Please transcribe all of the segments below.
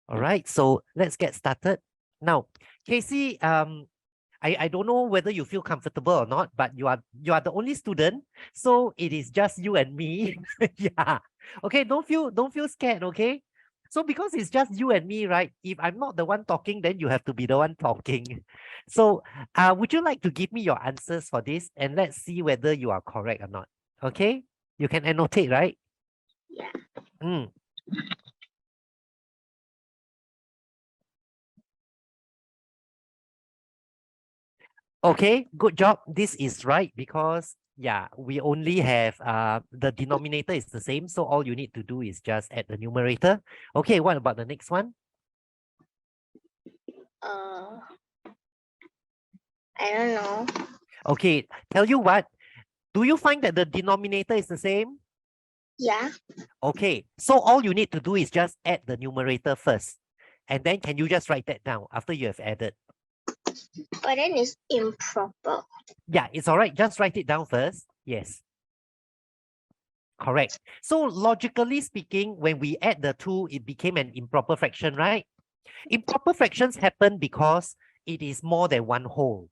All right, so let's get started. Now, Casey, I don't know whether you feel comfortable or not, but you are the only student, so it is just you and me. Yeah. Okay, don't feel scared, okay? So because it's just you and me, right? If I'm not the one talking, then you have to be the one talking. So would you like to give me your answers for this and let's see whether you are correct or not? Okay? You can annotate, right? Yeah. Mm. Okay, good job. This is right because yeah, we only have the denominator is the same, so all you need to do is just add the numerator. Okay, what about the next one? I don't know. Okay, tell you what, do you find that the denominator is the same? Yeah. Okay, so all you need to do is just add the numerator first. And then can you just write that down after you have added? But then it's improper. Yeah, it's all right. Just write it down first. Yes. Correct. So logically speaking, when we add the two, it became an improper fraction, right? Improper fractions happen because it is more than one whole,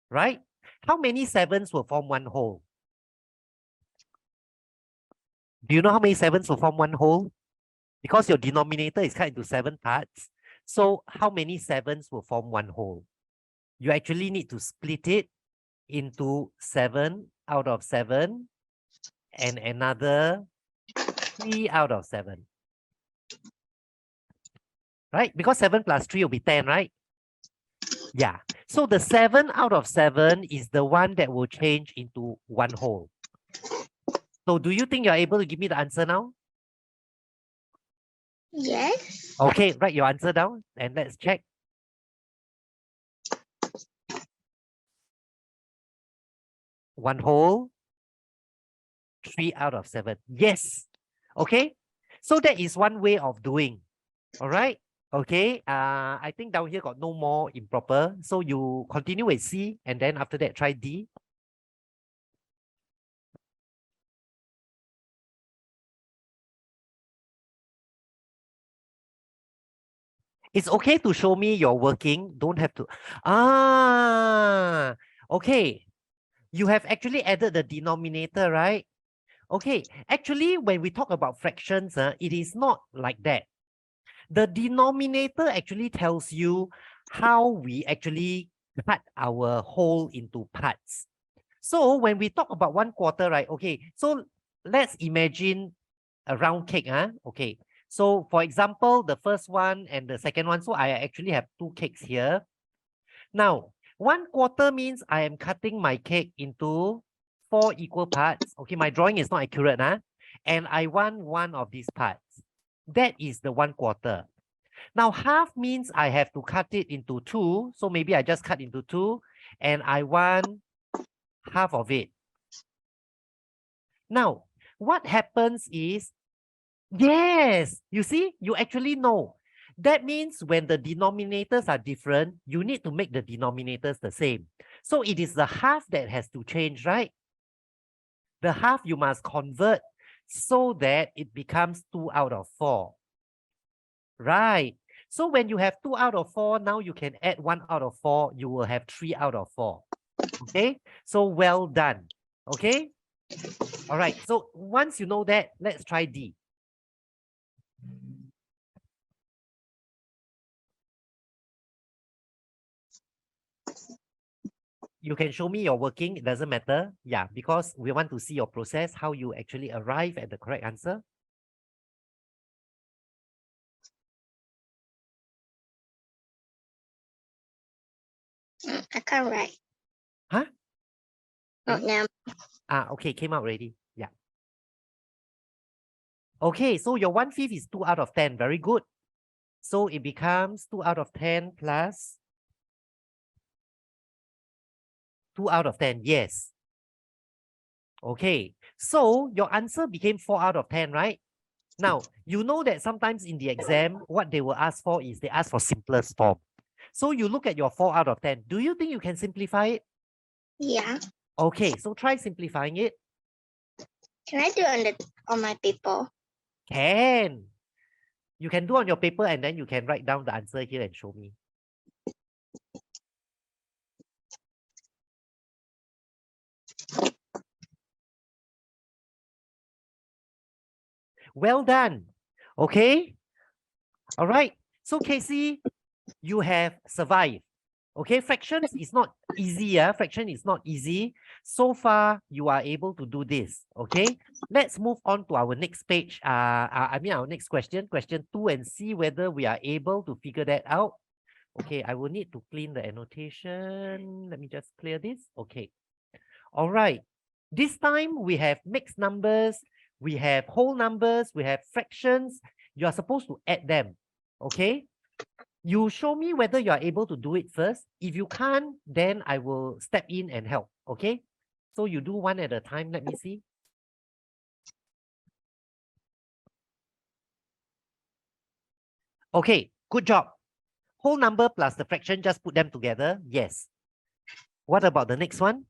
right? How many sevens will form one whole? Do you know how many sevens will form one whole? Because your denominator is cut into 7 parts. So how many sevens will form one whole? You actually need to split it into 7 out of 7 and another 3 out of 7. Right? Because 7 plus 3 will be 10, right? Yeah. So the 7 out of 7 is the one that will change into one whole. So do you think you're able to give me the answer now? Yes. Okay, write your answer down and let's check. One whole, 3 out of 7. Yes. Okay. So that is one way of doing. All right. Okay. I think down here got no more improper. So you continue with C and then after that try D. It's okay to show me you're working. Don't have to. Okay. You have actually added the denominator, right? Okay. Actually, when we talk about fractions, it is not like that. The denominator actually tells you how we actually cut our whole into parts. So when we talk about 1/4, right? Okay. So let's imagine a round cake, Okay. So for example, the first one and the second one. So I actually have 2 cakes here. Now, 1/4 means I am cutting my cake into 4 equal parts. Okay, my drawing is not accurate, and I want one of these parts. That is the 1/4. Now, half means I have to cut it into 2. So maybe I just cut into 2 and I want half of it. Now, what happens is, yes, you see, you actually know. That means when the denominators are different, you need to make the denominators the same. So it is the half that has to change, right? The half you must convert so that it becomes 2 out of 4. Right. So when you have 2 out of 4, now you can add 1 out of 4. You will have 3 out of 4. Okay. So well done. Okay. All right. So once you know that, let's try D. You can show me your working. It doesn't matter. Yeah, because we want to see your process, how you actually arrive at the correct answer. I can't write. Huh? Oh, now. Okay, came out already. Yeah. Okay, so your 1/5 is 2 out of 10. Very good. So it becomes 2 out of 10 plus 2 out of 10. Yes. Okay, so your answer became 4 out of 10, right? Now, you know that sometimes in the exam, what they will ask for is they ask for simplest form. So you look at your 4 out of 10. Do you think you can simplify it? Yeah. Okay, so try simplifying it. Can I do on my paper? Can. You can do on your paper and then you can write down the answer here and show me. Well done. Okay. All right. So Casey, you have survived. Okay, fractions is not easy. Yeah, fraction is not easy. So far, you are able to do this. Okay, let's move on to our next page. Our next question, question 2, and see whether we are able to figure that out. Okay, I will need to clean the annotation. Let me just clear this. Okay. All right. This time we have mixed numbers, we have whole numbers, we have fractions. You are supposed to add them. Okay. You show me whether you are able to do it first. If you can't, then I will step in and help. Okay. So you do one at a time. Let me see. Okay. Good job. Whole number plus the fraction, just put them together. Yes. What about the next one?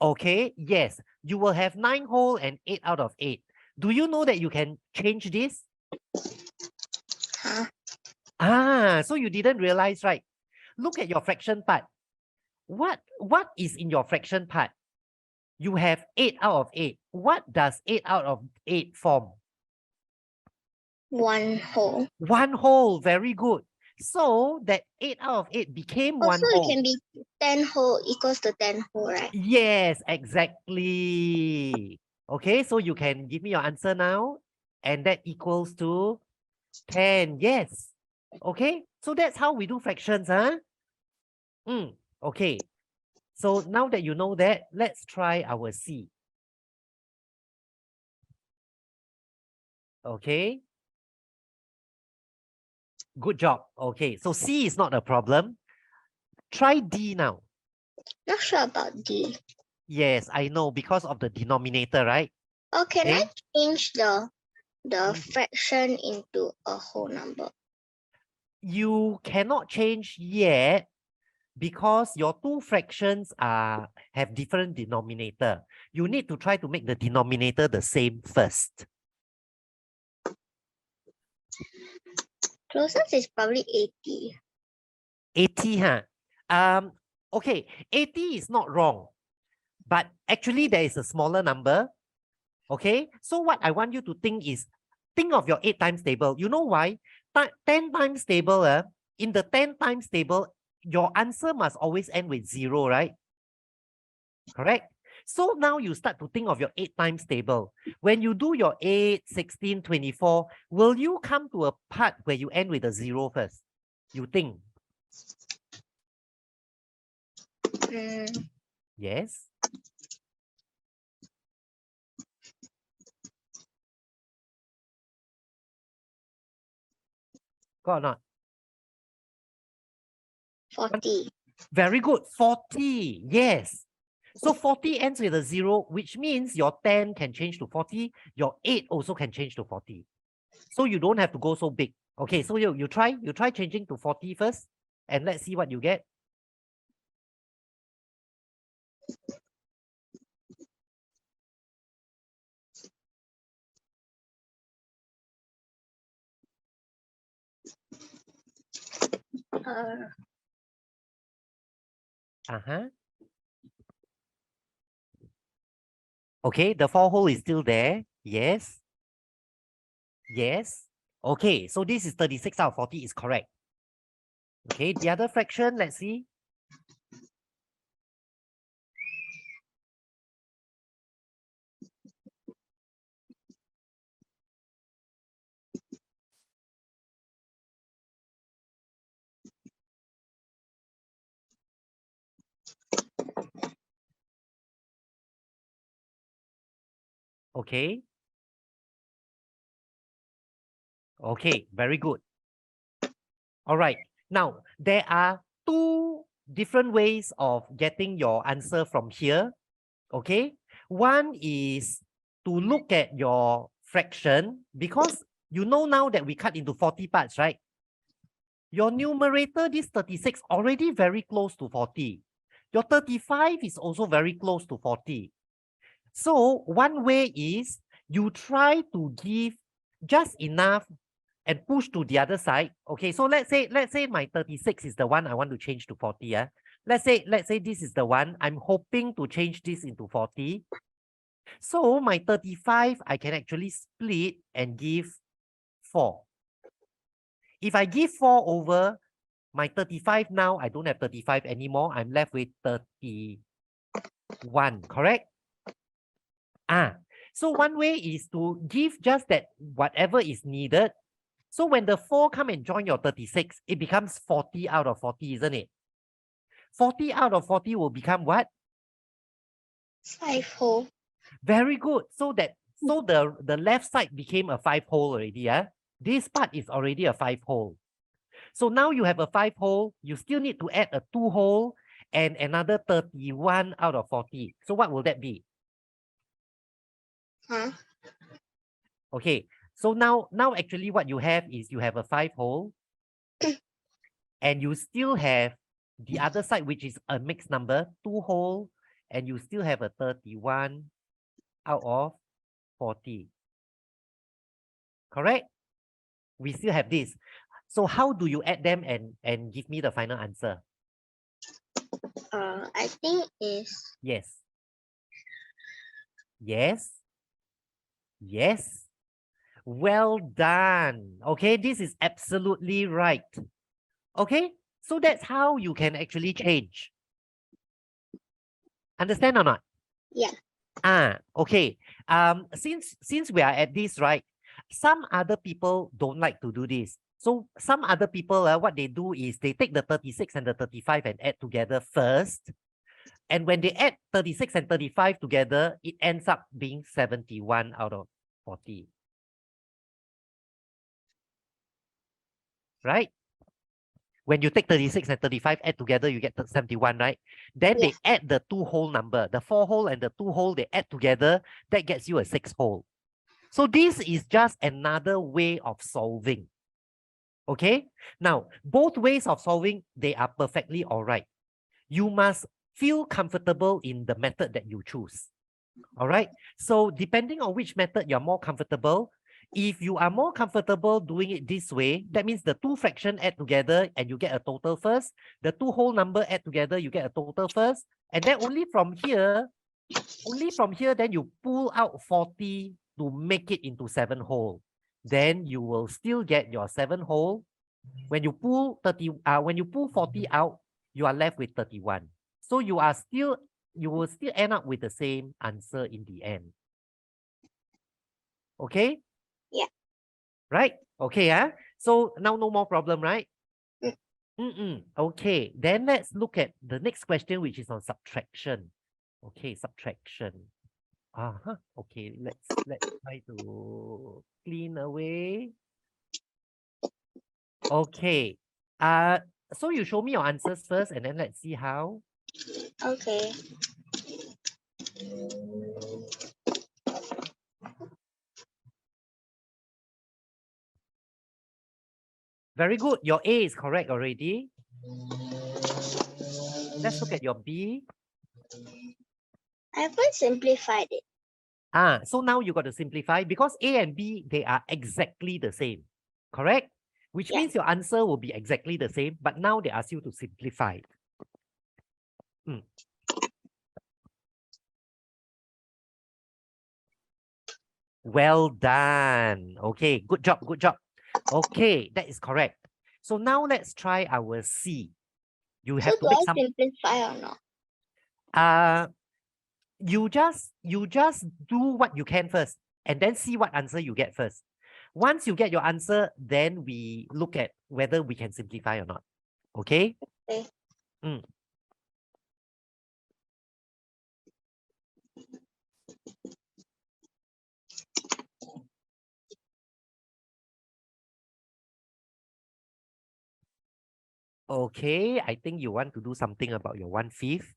Okay. Yes. You will have 9 whole and 8 out of 8. Do you know that you can change this? Huh? Ah, so you didn't realize, right? Look at your fraction part. What is in your fraction part? You have 8 out of 8. What does 8 out of 8 form? 1 whole. 1 whole. Very good. So that 8 out of 8 became 1 Also, whole. it can be 10 whole equals to 10 whole, right? Yes, exactly. Okay, so you can give me your answer now. And that equals to 10. Yes. Okay, so that's how we do fractions, huh? Okay. So now that you know that, let's try our C. Okay. Good job. Okay, so C is not a problem. Try D now. Not sure about D. Yes, I know, because of the denominator, right? Oh, can I Okay. change the Mm. fraction into a whole number? You cannot change yet because your two fractions have different denominator. You need to try to make the denominator the same first. Closest is probably 80. 80, huh? Okay, 80 is not wrong, but actually there is a smaller number. Okay, so what I want you to think is, think of your 8 times table. You know why? 10 times table, in the 10 times table, your answer must always end with 0, right? Correct? So now you start to think of your 8 times table. When you do your 8, 16, 24, will you come to a part where you end with a 0 first? You think? Yes? Got or not? 40. Very good. 40. Yes. So 40 ends with a 0, which means your 10 can change to 40. Your 8 also can change to 40. So you don't have to go so big. Okay, so you try changing to 40 first, and let's see what you get. Uh-huh. Okay, the 4 whole is still there. Yes. Yes. Okay, so this is 36 out of 40 is correct. Okay, the other fraction, let's see. Okay. Okay, very good. All right. Now, there are 2 different ways of getting your answer from here. Okay. One is to look at your fraction, because you know now that we cut into 40 parts, right? Your numerator, this 36, already very close to 40. Your 35 is also very close to 40. So one way is you try to give just enough and push to the other side. Okay, so let's say my 36 is the one I want to change to 40. Yeah. Let's say this is the one. I'm hoping to change this into 40. So my 35, I can actually split and give 4. If I give 4 over my 35 now, I don't have 35 anymore. I'm left with 31, correct? So one way is to give just that whatever is needed. So when the 4 come and join your 36, it becomes 40 out of 40, isn't it? 40 out of 40 will become what? 5 whole. Very good. So the left side became a 5 whole already. Yeah. This part is already a 5 whole. So now you have a 5 whole. You still need to add a 2 whole and another 31 out of 40. So what will that be? Huh? Okay. So now actually what you have is you have a 5 whole and you still have the other side, which is a mixed number, 2 whole, and you still have a 31 out of 40. Correct? We still have this. So how do you add them and give me the final answer? I think is Yes. Yes. Yes. Well done. Okay, this is absolutely right. Okay, so that's how you can actually change. Understand or not? Yeah. Okay. Since we are at this, right? Some other people don't like to do this. So some other people, what they do is they take the 36 and the 35 and add together first. And when they add 36 and 35 together, it ends up being 71 out of 40. Right? When you take 36 and 35, add together, you get 71, right? Then they add the 2 whole number, the 4 whole and the 2 whole, they add together, that gets you a 6 whole. So this is just another way of solving. Okay? Now, both ways of solving, they are perfectly all right. You must feel comfortable in the method that you choose. All right? So depending on which method you're more comfortable, if you are more comfortable doing it this way, that means the 2 fraction add together and you get a total first. The 2 whole number add together, you get a total first. And then only from here, then you pull out 40 to make it into 7 whole. Then you will still get your 7 whole. When you pull 40 out, you are left with 31. So you will still end up with the same answer in the end. Okay? Yeah. Right? Okay, so now no more problem, right? Okay, then let's look at the next question, which is on subtraction. Okay, subtraction. Okay, let's try to clean away. Okay. So you show me your answers first, and then let's see how. Okay. Very good. Your A is correct already. Let's look at your B. I haven't simplified it. So now you got to simplify because A and B, they are exactly the same. Correct? Which means your answer will be exactly the same, but now they ask you to simplify. Well done. Okay, good job, good job. Okay, that is correct. So now let's try our C. You have to make some. Simplify or not? You just do what you can first, and then see what answer you get first. Once you get your answer, then we look at whether we can simplify or not. Okay? Okay. Okay, I think you want to do something about your 1/5.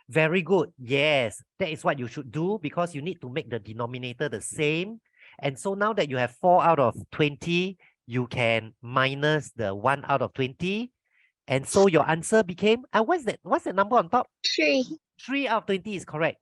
Very good. Yes, that is what you should do because you need to make the denominator the same. And so now that you have 4 out of 20, you can minus the 1 out of 20. And so your answer became, what's that number on top? 3. 3 out of 20 is correct.